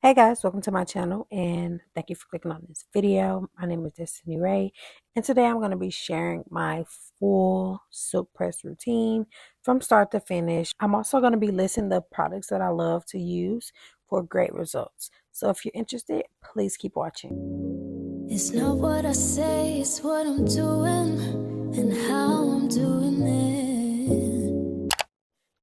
Hey guys, welcome to my channel and thank you for clicking on this video. My name is Destiny Ray and today I'm going to be sharing my full silk press routine from start to finish. I'm also going to be listing the products that I love to use for great results. So if you're interested, please keep watching. It's not what I say, it's what I'm doing and how I'm doing it.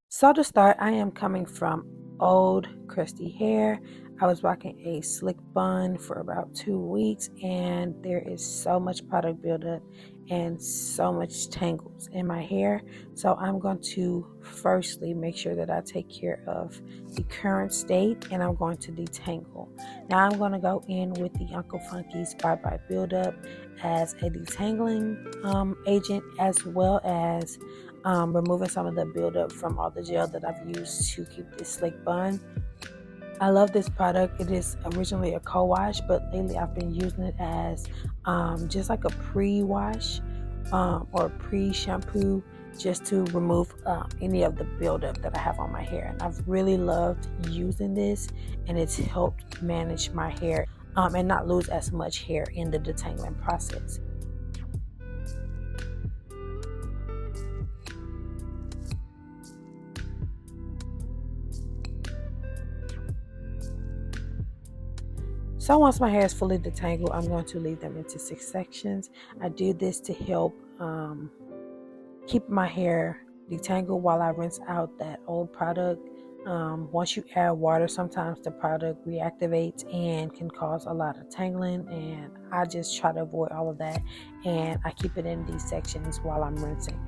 So to start, I am coming from old crusty hair. I was rocking a slick bun for about 2 weeks and there is so much product buildup and so much tangles in my hair. So I'm going to firstly make sure that I take care of the current state and I'm going to detangle. Now I'm going to go in with the Uncle Funky's Bye Bye Buildup as a detangling agent, as well as removing some of the buildup from all the gel that I've used to keep this slick bun. I love this product. It is originally a co-wash, but lately I've been using it as just like a pre-wash or pre-shampoo, just to remove any of the buildup that I have on my hair. And I've really loved using this, and it's helped manage my hair and not lose as much hair in the detangling process. So once my hair is fully detangled, I'm going to leave them into 6 sections. I do this to help keep my hair detangled while I rinse out that old product. Once you add water, sometimes the product reactivates and can cause a lot of tangling, and I just try to avoid all of that, and I keep it in these sections while I'm rinsing.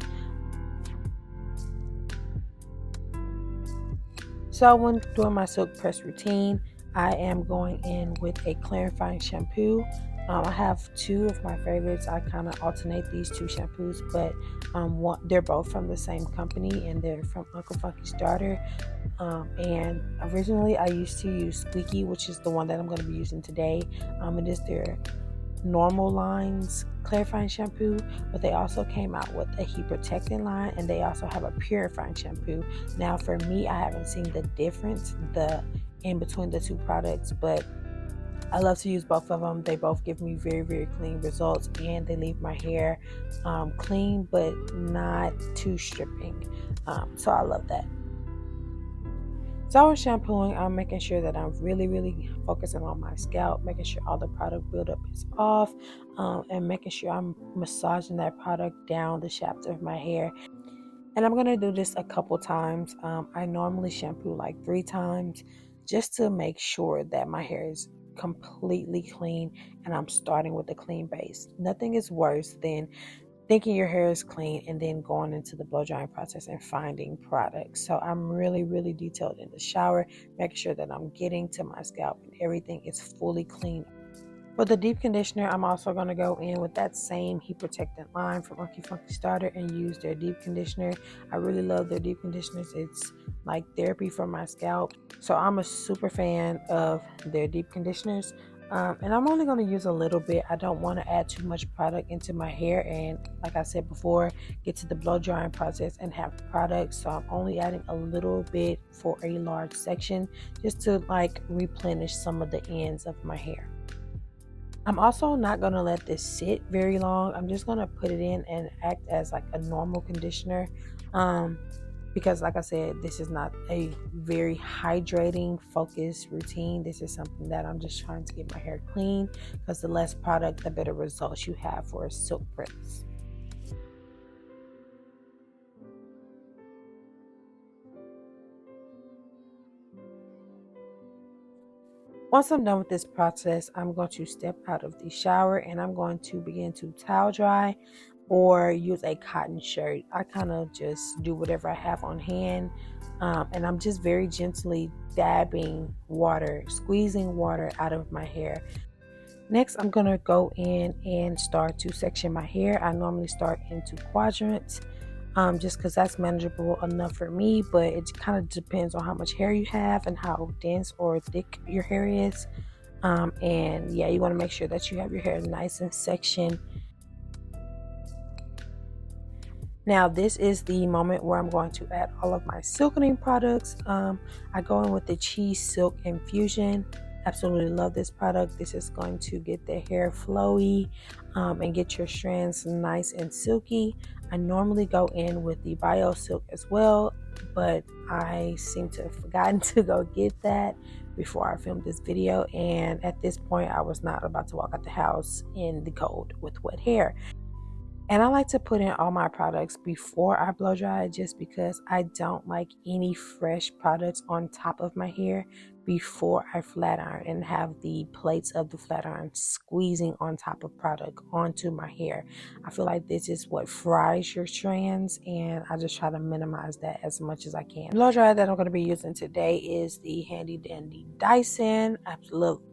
So when doing my silk press routine, I am going in with a clarifying shampoo. I have two of my favorites. I kind of alternate these two shampoos, but they're both from the same company and they're from Uncle Funky's daughter. And originally I used to use Squeaky, which is the one that I'm going to be using today. It is their normal lines clarifying shampoo, but they also came out with a heat protecting line, and they also have a purifying shampoo. Now for me, I haven't seen the difference in between the two products, but I love to use both of them. They both give me very clean results, and they leave my hair clean but not too stripping, so I love that. So when shampooing, I'm making sure that I'm really focusing on my scalp, making sure all the product buildup is off, and making sure I'm massaging that product down the shaft of my hair. And I'm going to do this a couple times. I normally shampoo like 3 times just to make sure that my hair is completely clean and I'm starting with a clean base. Nothing is worse than thinking your hair is clean and then going into the blow drying process and finding products. So I'm really detailed in the shower, making sure that I'm getting to my scalp and everything is fully clean. For the deep conditioner, I'm also going to go in with that same heat protectant line from Uncle Funky Starter and use their deep conditioner. I really love their deep conditioners. It's like therapy for my scalp. So I'm a super fan of their deep conditioners. And I'm only going to use a little bit. I don't want to add too much product into my hair, and like I said before, get to the blow drying process and have product. So I'm only adding a little bit for a large section just to like replenish some of the ends of my hair. I'm also not going to let this sit very long. I'm just going to put it in and act as like a normal conditioner, because like I said, this is not a very hydrating focused routine. This is something that I'm just trying to get my hair clean, because the less product, the better results you have for a silk press. Once I'm done with this process, I'm going to step out of the shower and I'm going to begin to towel dry or use a cotton shirt. I kind of just do whatever I have on hand, and I'm just very gently dabbing water, squeezing water out of my hair. Next, I'm going to go in and start to section my hair. I normally start into quadrants, just because that's manageable enough for me, but it kind of depends on how much hair you have and how dense or thick your hair is. And yeah, you want to make sure that you have your hair nice and sectioned. Now this is the moment where I'm going to add all of my silkening products. I go in with the Cheese Silk Infusion. Absolutely love this product. This is going to get the hair flowy and get your strands nice and silky. I normally go in with the Bio Silk as well, but I seem to have forgotten to go get that before I filmed this video, and at this point I was not about to walk out the house in the cold with wet hair. And I like to put in all my products before I blow dry, just because I don't like any fresh products on top of my hair before I flat iron and have the plates of the flat iron squeezing on top of product onto my hair. I feel like this is what fries your strands, and I just try to minimize that as much as I can. The blow dryer that I'm going to be using today is the handy dandy Dyson. I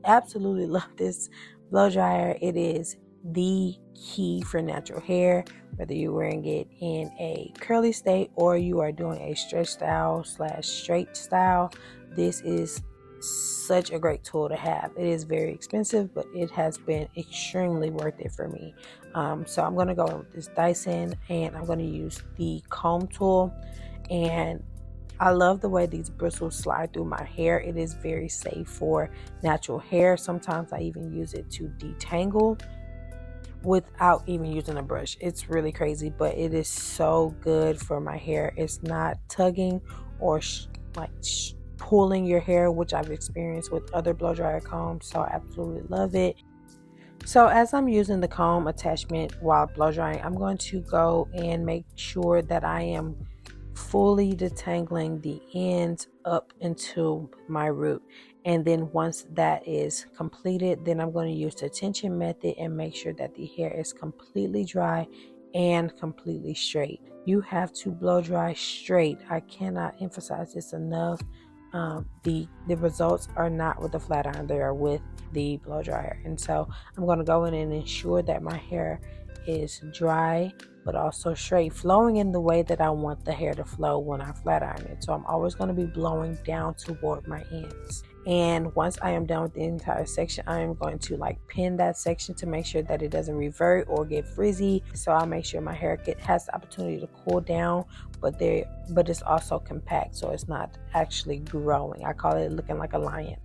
absolutely love this blow dryer. It is the key for natural hair, whether you're wearing it in a curly state or you are doing a stretch style / straight style. This is such a great tool to have. It is very expensive, but it has been extremely worth it for me. So I'm going to go with this Dyson, and I'm going to use the comb tool. And I love the way these bristles slide through my hair. It is very safe for natural hair. Sometimes I even use it to detangle without even using a brush. It's really crazy, but it is so good for my hair. It's not tugging or pulling your hair, which I've experienced with other blow dryer combs. So I absolutely love it. So as I'm using the comb attachment while blow drying, I'm going to go and make sure that I am fully detangling the ends up into my root. And then once that is completed, then I'm going to use the tension method and make sure that the hair is completely dry and completely straight. You have to blow dry straight. I cannot emphasize this enough. The results are not with the flat iron, they are with the blow dryer. And so I'm going to go in and ensure that my hair is dry but also straight, flowing in the way that I want the hair to flow when I flat iron it. So I'm always going to be blowing down toward my ends. And once I am done with the entire section, I am going to pin that section to make sure that it doesn't revert or get frizzy. So I'll make sure my hair has the opportunity to cool down, but it's also compact, so it's not actually growing. I call it looking like a lion.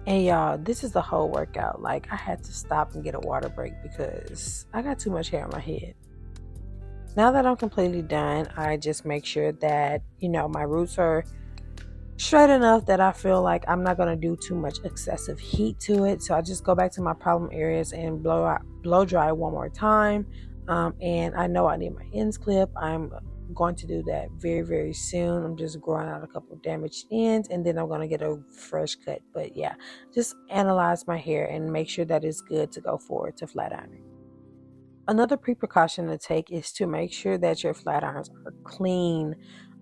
And y'all, this is the whole workout. I had to stop and get a water break because I got too much hair on my head. Now that I'm completely done, I just make sure that, my roots are straight enough that I feel like I'm not going to do too much excessive heat to it. So I just go back to my problem areas and blow dry one more time. And I know I need my ends clipped. I'm going to do that very, very soon. I'm just growing out a couple of damaged ends, and then I'm going to get a fresh cut. But yeah, just analyze my hair and make sure that it's good to go forward to flat ironing. Another precaution to take is to make sure that your flat irons are clean.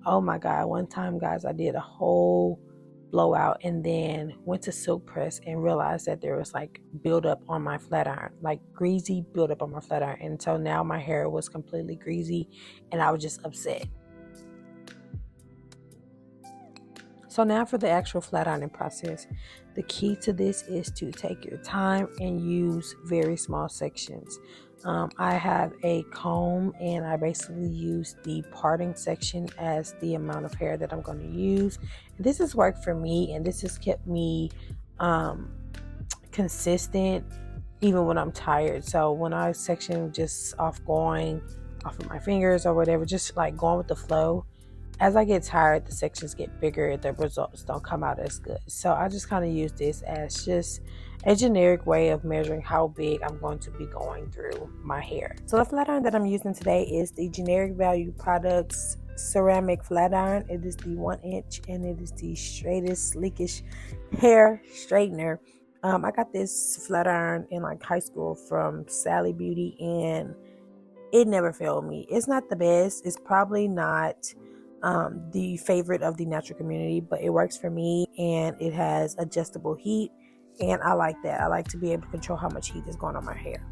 Oh my God, one time, guys, I did a whole blowout and then went to silk press and realized that there was buildup on my flat iron, greasy buildup on my flat iron. And so now my hair was completely greasy and I was just upset. So now for the actual flat ironing process. The key to this is to take your time and use very small sections. I have a comb and I basically use the parting section as the amount of hair that I'm going to use. And this has worked for me, and this has kept me consistent even when I'm tired. So when I section just going off of my fingers or whatever, just going with the flow, as I get tired, the sections get bigger, the results don't come out as good. So I just kind of use this as just a generic way of measuring how big I'm going to be going through my hair. So the flat iron that I'm using today is the Generic Value Products Ceramic Flat Iron. It is the 1 inch and it is the straightest, sleekest hair straightener. I got this flat iron in high school from Sally Beauty, and it never failed me. It's not the best. It's probably not the favorite of the natural community, but it works for me, and it has adjustable heat, and I like that. I like to be able to control how much heat is going on my hair.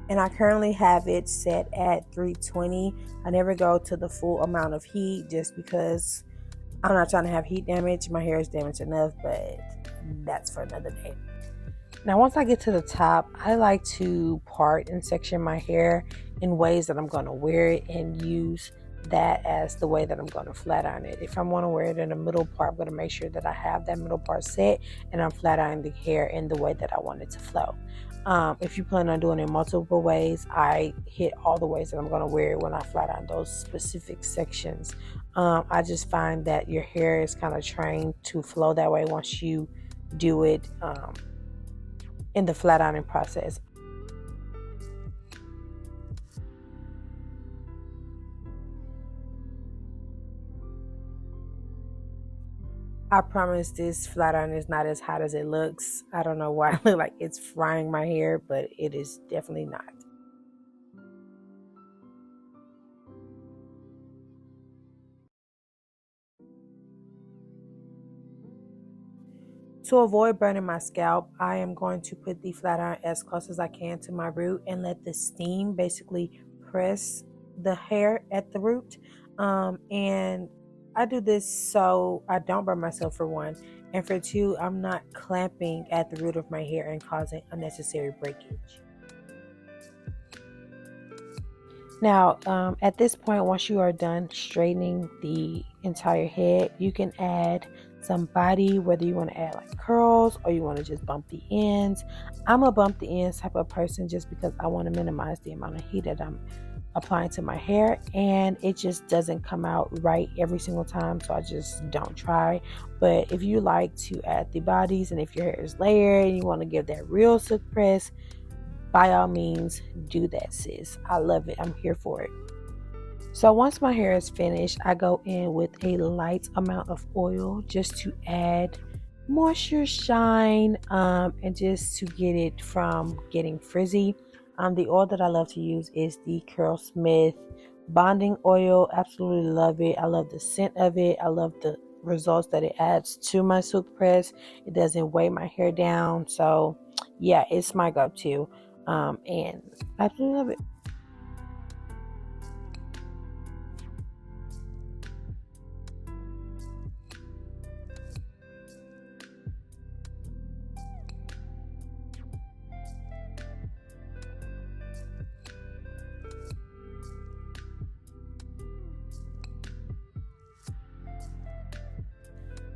And I currently have it set at 320. I never go to the full amount of heat just because I'm not trying to have heat damage. My hair is damaged enough, but that's for another day. Now, once I get to the top, I like to part and section my hair in ways that I'm going to wear it and use that as the way that I'm going to flat iron it. If I want to wear it in the middle part, I'm going to make sure that I have that middle part set and I'm flat ironing the hair in the way that I want it to flow. If you plan on doing it multiple ways, I hit all the ways that I'm going to wear it when I flat iron those specific sections. I just find that your hair is kind of trained to flow that way once you do it in the flat ironing process. I promise this flat iron is not as hot as it looks. I don't know why I look like it's frying my hair, but it is definitely not. To avoid burning my scalp, I am going to put the flat iron as close as I can to my root and let the steam basically press the hair at the root. And I do this so I don't burn myself, for one, and for two, I'm not clamping at the root of my hair and causing unnecessary breakage. Now, at this point, once you are done straightening the entire head, you can add some body, whether you want to add like curls or you want to just bump the ends. I'm a bump the ends type of person just because I want to minimize the amount of heat that I'm applying to my hair, and it just doesn't come out right every single time, so I just don't try. But if you like to add the bodies and if your hair is layered and you want to give that real silk press, by all means do that, sis. I love it. I'm here for it. So once my hair is finished, I go in with a light amount of oil just to add moisture, shine, and just to get it from getting frizzy. The oil that I love to use is the Curlsmith bonding oil. Absolutely love it. I love the scent of it. I love the results that it adds to my silk press. It doesn't weigh my hair down. So yeah, it's my go-to. And I absolutely love it.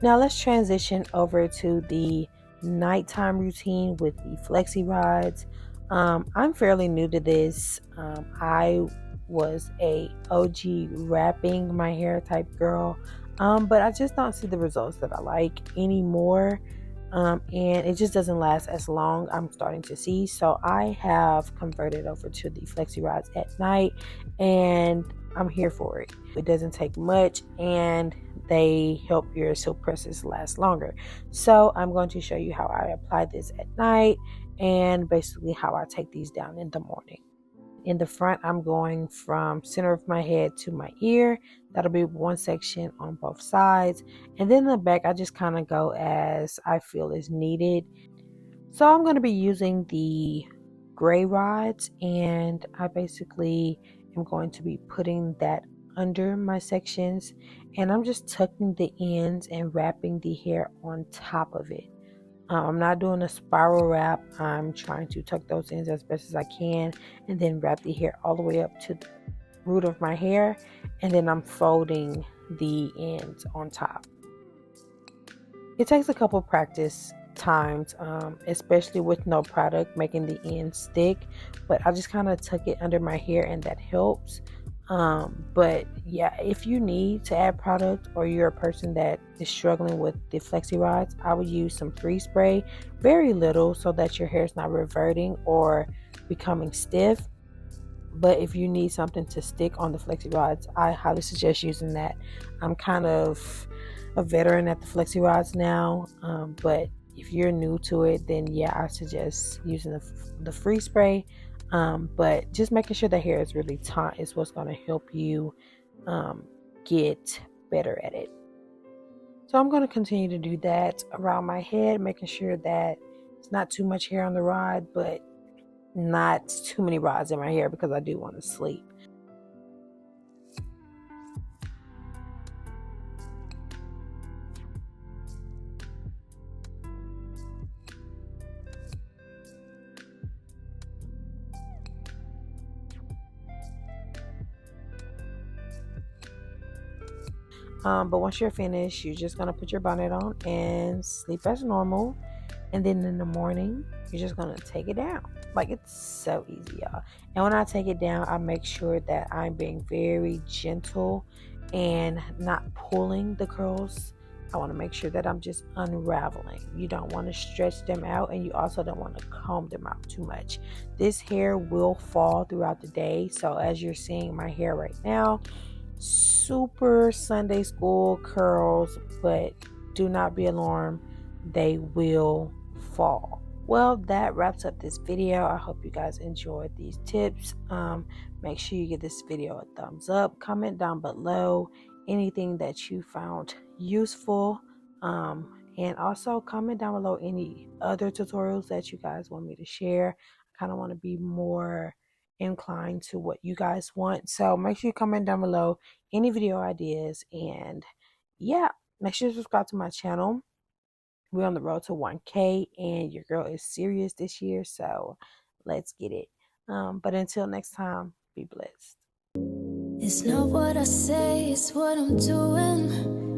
Now let's transition over to the nighttime routine with the flexi rods. I'm fairly new to this. I was a OG wrapping my hair type girl, but I just don't see the results that I like anymore. And it just doesn't last as long, I'm starting to see. So I have converted over to the flexi rods at night, and I'm here for it. It doesn't take much, and they help your silk presses last longer. So I'm going to show you how I apply this at night and basically how I take these down in the morning. In the front, I'm going from center of my head to my ear. That'll be one section on both sides. And then in the back, I just kind of go as I feel is needed. So I'm going to be using the gray rods, and I basically am going to be putting that under my sections, and I'm just tucking the ends and wrapping the hair on top of it. I'm not doing a spiral wrap. I'm trying to tuck those ends as best as I can and then wrap the hair all the way up to the root of my hair, and then I'm folding the ends on top. It takes a couple practice times, especially with no product, making the ends stick, but I just kind of tuck it under my hair and that helps. But yeah, if you need to add product or you're a person that is struggling with the flexi rods, I would use some free spray, very little, so that your hair is not reverting or becoming stiff. But if you need something to stick on the flexi rods, I highly suggest using that. I'm kind of a veteran at the flexi rods now, but if you're new to it, then yeah, I suggest using the free spray. But just making sure the hair is really taut is what's going to help you get better at it. So I'm going to continue to do that around my head, making sure that it's not too much hair on the rod, but not too many rods in my hair because I do want to sleep. But once you're finished, you're just gonna put your bonnet on and sleep as normal. And then in the morning, you're just gonna take it down. Like, it's so easy, y'all. And when I take it down, I make sure that I'm being very gentle and not pulling the curls. I want to make sure that I'm just unraveling. You don't want to stretch them out, and you also don't want to comb them out too much. This hair will fall throughout the day. So as you're seeing my hair right now, super Sunday school curls, but do not be alarmed, they will fall. Well, that wraps up this video. I hope you guys enjoyed these tips. Make sure you give this video a thumbs up. Comment down below anything that you found useful, and also comment down below any other tutorials that you guys want me to share. I kind of want to be more inclined to what you guys want, so make sure you comment down below any video ideas. And yeah, make sure to subscribe to my channel. We're on the road to 1K, and your girl is serious this year, so let's get it. But until next time, be blessed. It's not what I say, it's what I'm doing.